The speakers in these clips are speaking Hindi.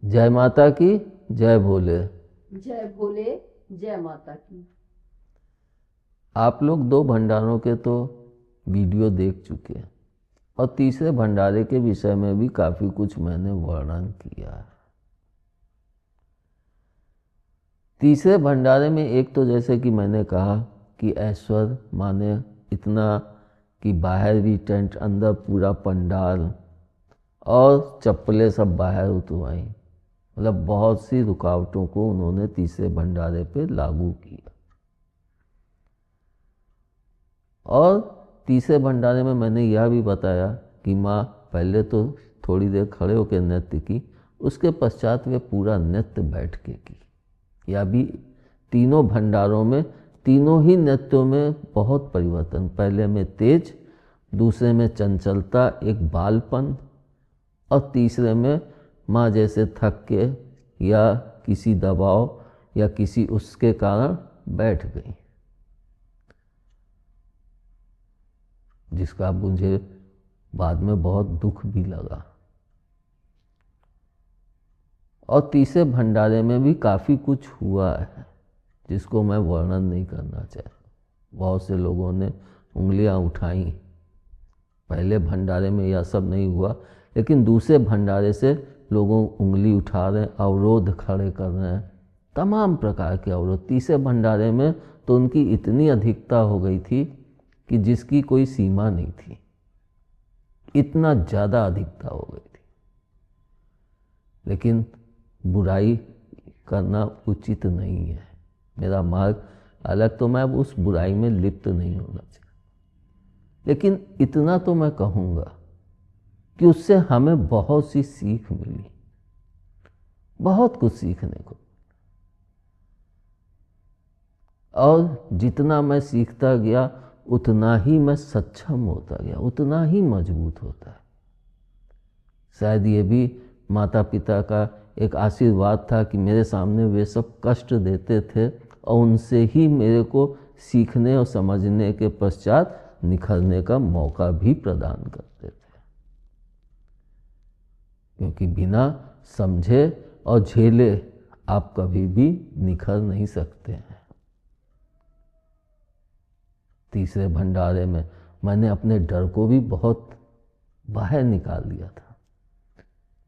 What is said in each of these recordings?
जय माता की, जय भोले। जय भोले, जय माता की। आप लोग दो भंडारों के तो वीडियो देख चुके हैं और तीसरे भंडारे के विषय में भी काफ़ी कुछ मैंने वर्णन किया है। तीसरे भंडारे में एक तो जैसे कि मैंने कहा कि ऐश्वर्य माने इतना कि बाहर भी टेंट, अंदर पूरा पंडाल और चप्पलें सब बाहर उतरवाई। मतलब बहुत सी रुकावटों को उन्होंने तीसरे भंडारे पे लागू किया। और तीसरे भंडारे में मैंने यह भी बताया कि माँ पहले तो थोड़ी देर खड़े होकर नृत्य की, उसके पश्चात वे पूरा नृत्य बैठ के की। यह भी तीनों भंडारों में, तीनों ही नृत्यों में बहुत परिवर्तन। पहले में तेज, दूसरे में चंचलता, एक बालपन, और तीसरे में माँ जैसे थक के या किसी दबाव या किसी उसके कारण बैठ गई, जिसका मुझे बाद में बहुत दुख भी लगा। और तीसरे भंडारे में भी काफ़ी कुछ हुआ है जिसको मैं वर्णन नहीं करना चाहता। बहुत से लोगों ने उंगलियां उठाई। पहले भंडारे में यह सब नहीं हुआ, लेकिन दूसरे भंडारे से लोगों उंगली उठा रहे हैं, अवरोध खड़े कर रहे हैं, तमाम प्रकार के अवरोध। तीसरे भंडारे में तो उनकी इतनी अधिकता हो गई थी कि जिसकी कोई सीमा नहीं थी, इतना ज़्यादा अधिकता हो गई थी। लेकिन बुराई करना उचित नहीं है, मेरा मार्ग अलग, तो मैं उस बुराई में लिप्त नहीं होना चाहिए। लेकिन इतना तो मैं कहूँगा कि उससे हमें बहुत सी सीख मिली, बहुत कुछ सीखने को। और जितना मैं सीखता गया उतना ही मैं सक्षम होता गया, उतना ही मजबूत होता है। शायद ये भी माता पिता का एक आशीर्वाद था कि मेरे सामने वे सब कष्ट देते थे और उनसे ही मेरे को सीखने और समझने के पश्चात निखरने का मौका भी प्रदान करते थे। क्योंकि बिना समझे और झेले आप कभी भी निखर नहीं सकते हैं। तीसरे भंडारे में मैंने अपने डर को भी बहुत बाहर निकाल दिया था।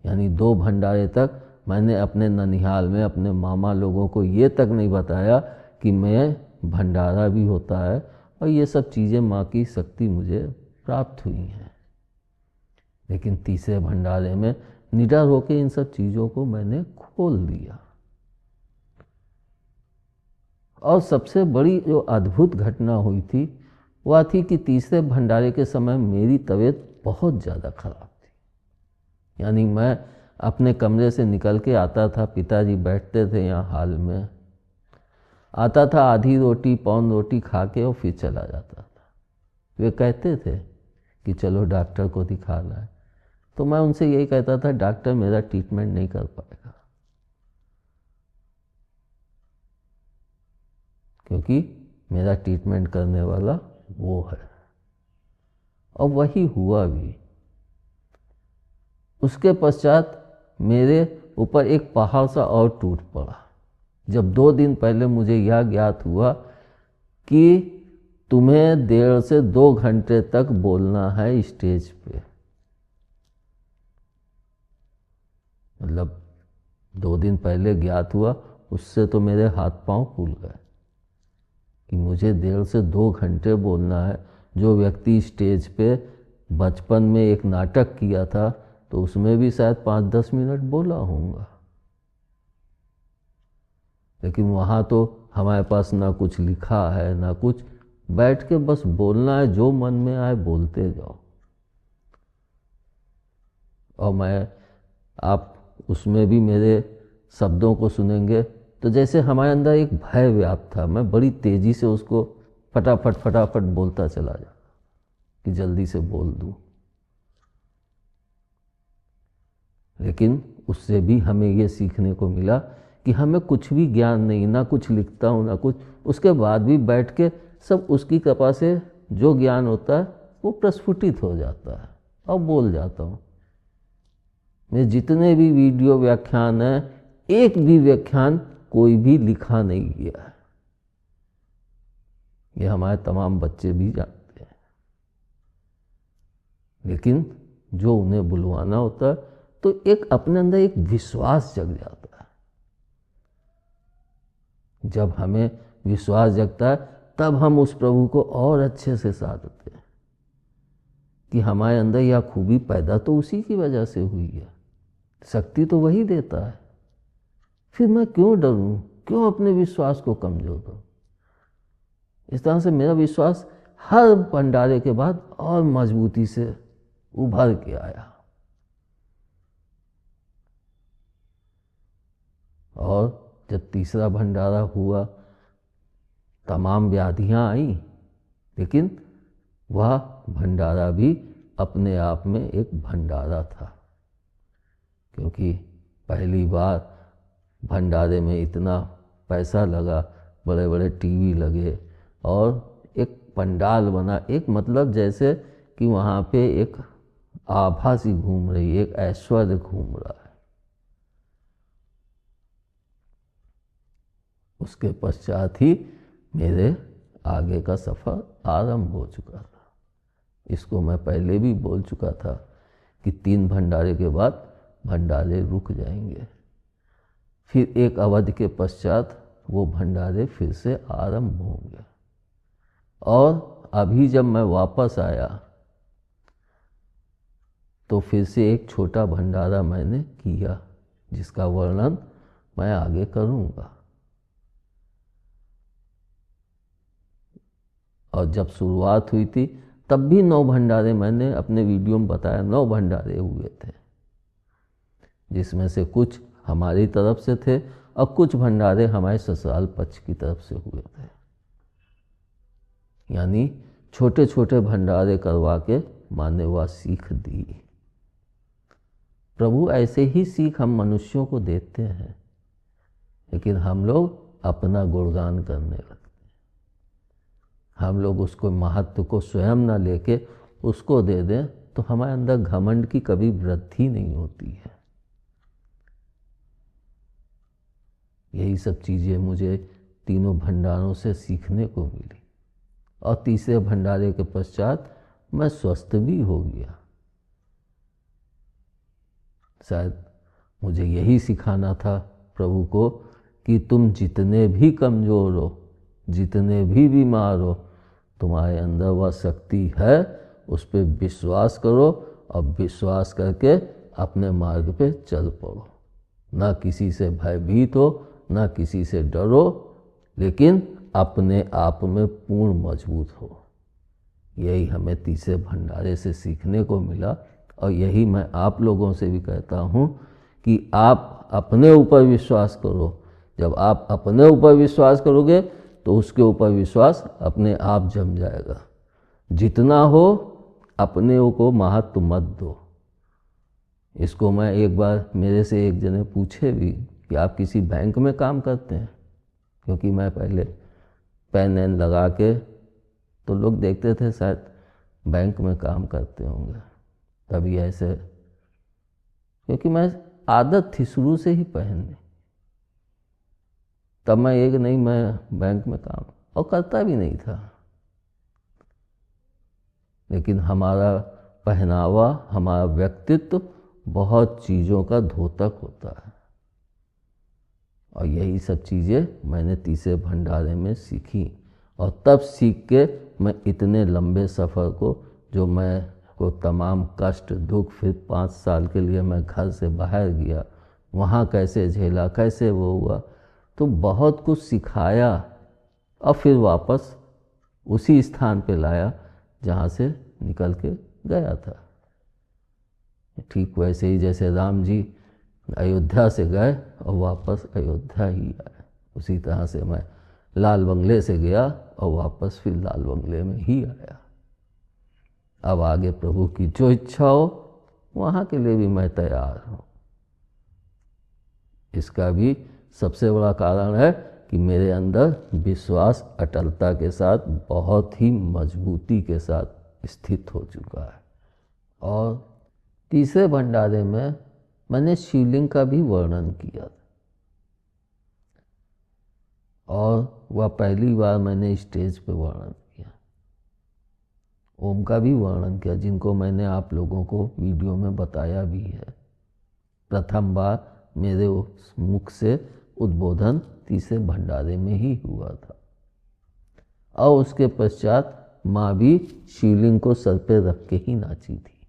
यानी दो भंडारे तक मैंने अपने ननिहाल में अपने मामा लोगों को ये तक नहीं बताया कि मैं भंडारा भी होता है और ये सब चीज़ें माँ की शक्ति मुझे प्राप्त हुई हैं। लेकिन तीसरे भंडारे में निडर होकर इन सब चीज़ों को मैंने खोल दिया। और सबसे बड़ी जो अद्भुत घटना हुई थी वह थी कि तीसरे भंडारे के समय मेरी तबीयत बहुत ज़्यादा खराब थी। यानी मैं अपने कमरे से निकल के आता था, पिताजी बैठते थे यहाँ हाल में, आता था आधी रोटी पौन रोटी खा के और फिर चला जाता था। वे कहते थे कि चलो डॉक्टर को दिखा लाए, तो मैं उनसे यही कहता था डॉक्टर मेरा ट्रीटमेंट नहीं कर पाएगा, क्योंकि मेरा ट्रीटमेंट करने वाला वो है। और वही हुआ भी। उसके पश्चात मेरे ऊपर एक पहाड़ सा और टूट पड़ा, जब 2 दिन पहले मुझे यह ज्ञात हुआ कि तुम्हें 1.5 से 2 घंटे तक बोलना है स्टेज पे। मतलब 2 दिन पहले ज्ञात हुआ, उससे तो मेरे हाथ पांव फूल गए कि मुझे 1.5 से 2 घंटे बोलना है। जो व्यक्ति स्टेज पे बचपन में एक नाटक किया था तो उसमें भी शायद 5-10 मिनट बोला होऊंगा, लेकिन वहाँ तो हमारे पास ना कुछ लिखा है ना कुछ, बैठ के बस बोलना है, जो मन में आए बोलते जाओ। और मैं, आप उसमें भी मेरे शब्दों को सुनेंगे तो जैसे हमारे अंदर एक भय व्याप्त था, मैं बड़ी तेज़ी से उसको फटाफट फटाफट बोलता चला जा कि जल्दी से बोल दूँ। लेकिन उससे भी हमें ये सीखने को मिला कि हमें कुछ भी ज्ञान नहीं, ना कुछ लिखता हूँ ना कुछ, उसके बाद भी बैठ के सब उसकी कृपा से जो ज्ञान होता है वो प्रस्फुटित हो जाता है और बोल जाता हूँ। मेरे जितने भी वीडियो व्याख्यान हैं, एक भी व्याख्यान कोई भी लिखा नहीं गया है। ये हमारे तमाम बच्चे भी जानते हैं। लेकिन जो उन्हें बुलवाना होता है तो एक अपने अंदर एक विश्वास जग जाता है। जब हमें विश्वास जगता है तब हम उस प्रभु को और अच्छे से साधते हैं कि हमारे अंदर यह खूबी पैदा तो उसी की वजह से हुई है, शक्ति तो वही देता है। फिर मैं क्यों डरूं, क्यों अपने विश्वास को कमजोर करूं। इस तरह से मेरा विश्वास हर भंडारे के बाद और मजबूती से उभर के आया। और जब तीसरा भंडारा हुआ, तमाम व्याधियां आई, लेकिन वह भंडारा भी अपने आप में एक भंडारा था। क्योंकि पहली बार भंडारे में इतना पैसा लगा, बड़े बड़े टीवी लगे और एक पंडाल बना, एक मतलब जैसे कि वहाँ पे एक आभा सी घूम रही, एक ऐश्वर्य घूम रहा है। उसके पश्चात ही मेरे आगे का सफ़र आरंभ हो चुका था। इसको मैं पहले भी बोल चुका था कि 3 भंडारे के बाद भंडारे रुक जाएंगे, फिर एक अवधि के पश्चात वो भंडारे फिर से आरंभ होंगे। और अभी जब मैं वापस आया तो फिर से एक छोटा भंडारा मैंने किया, जिसका वर्णन मैं आगे करूँगा। और जब शुरुआत हुई थी तब भी 9 भंडारे, मैंने अपने वीडियो में बताया 9 भंडारे हुए थे, जिसमें से कुछ हमारी तरफ से थे और कुछ भंडारे हमारे ससुराल पक्ष की तरफ से हुए थे। यानी छोटे छोटे भंडारे करवा के माने वह सीख दी। प्रभु ऐसे ही सीख हम मनुष्यों को देते हैं, लेकिन हम लोग अपना गुणगान करने लगते हैं। हम लोग उसको महत्व को स्वयं ना लेके उसको दे दें तो हमारे अंदर घमंड की कभी वृद्धि नहीं होती है। यही सब चीज़ें मुझे तीनों भंडारों से सीखने को मिली। और तीसरे भंडारे के पश्चात मैं स्वस्थ भी हो गया। शायद मुझे यही सिखाना था प्रभु को कि तुम जितने भी कमज़ोर हो, जितने भी बीमार हो, तुम्हारे अंदर वह शक्ति है, उस पर विश्वास करो और विश्वास करके अपने मार्ग पे चल पड़ो। ना किसी से भयभीत हो, ना किसी से डरो, लेकिन अपने आप में पूर्ण मजबूत हो। यही हमें तीसरे भंडारे से सीखने को मिला। और यही मैं आप लोगों से भी कहता हूँ कि आप अपने ऊपर विश्वास करो। जब आप अपने ऊपर विश्वास करोगे तो उसके ऊपर विश्वास अपने आप जम जाएगा। जितना हो अपने को महत्व मत दो। इसको मैं एक बार मेरे से एक जने पूछे भी कि आप किसी बैंक में काम करते हैं, क्योंकि मैं पहले पेन एन लगा के तो लोग देखते थे शायद बैंक में काम करते होंगे, तभी ऐसे, क्योंकि मैं आदत थी शुरू से ही पहनने, तब मैं एक नहीं मैं बैंक में काम और करता भी नहीं था। लेकिन हमारा पहनावा, हमारा व्यक्तित्व बहुत चीज़ों का द्योतक होता है। और यही सब चीज़ें मैंने तीसरे भंडारे में सीखी। और तब सीख के मैं इतने लंबे सफ़र को, जो मैं को तमाम कष्ट दुख, फिर 5 साल के लिए मैं घर से बाहर गया, वहाँ कैसे झेला, कैसे वो हुआ, तो बहुत कुछ सिखाया। और फिर वापस उसी स्थान पे लाया जहाँ से निकल के गया था। ठीक वैसे ही जैसे राम जी अयोध्या से गए और वापस अयोध्या ही आए, उसी तरह से मैं लाल बंगले से गया और वापस फिर लाल बंगले में ही आया। अब आगे प्रभु की जो इच्छा हो वहाँ के लिए भी मैं तैयार हूँ। इसका भी सबसे बड़ा कारण है कि मेरे अंदर विश्वास अटलता के साथ, बहुत ही मजबूती के साथ स्थित हो चुका है। और तीसरे भंडारे में मैंने शिवलिंग का भी वर्णन किया था, और वह पहली बार मैंने स्टेज पे वर्णन किया। ओम का भी वर्णन किया, जिनको मैंने आप लोगों को वीडियो में बताया भी है। प्रथम बार मेरे मुख से उद्बोधन तीसरे भंडारे में ही हुआ था, और उसके पश्चात माँ भी शिवलिंग को सर पे रख के ही नाची थी।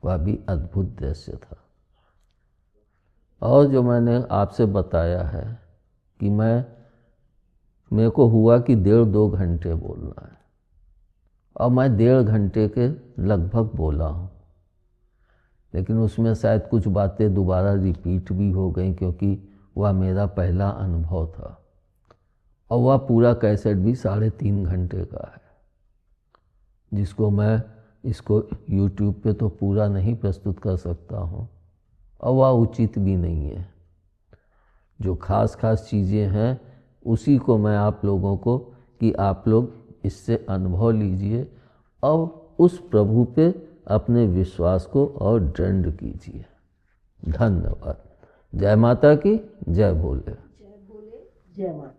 वह भी अद्भुत दृश्य था। और जो मैंने आपसे बताया है कि मेरे को हुआ कि 1.5-2 घंटे बोलना है, और मैं 1.5 घंटे के लगभग बोला हूँ, लेकिन उसमें शायद कुछ बातें दोबारा रिपीट भी हो गई, क्योंकि वह मेरा पहला अनुभव था। और वह पूरा कैसेट भी 3.5 घंटे का है, जिसको मैं इसको YouTube पे तो पूरा नहीं प्रस्तुत कर सकता हूँ, और वह उचित भी नहीं है। जो खास चीज़ें हैं उसी को मैं आप लोगों को, कि आप लोग इससे अनुभव लीजिए और उस प्रभु पे अपने विश्वास को और दृढ़ कीजिए। धन्यवाद। जय माता की, जय भोले। जय भोले, जय माता।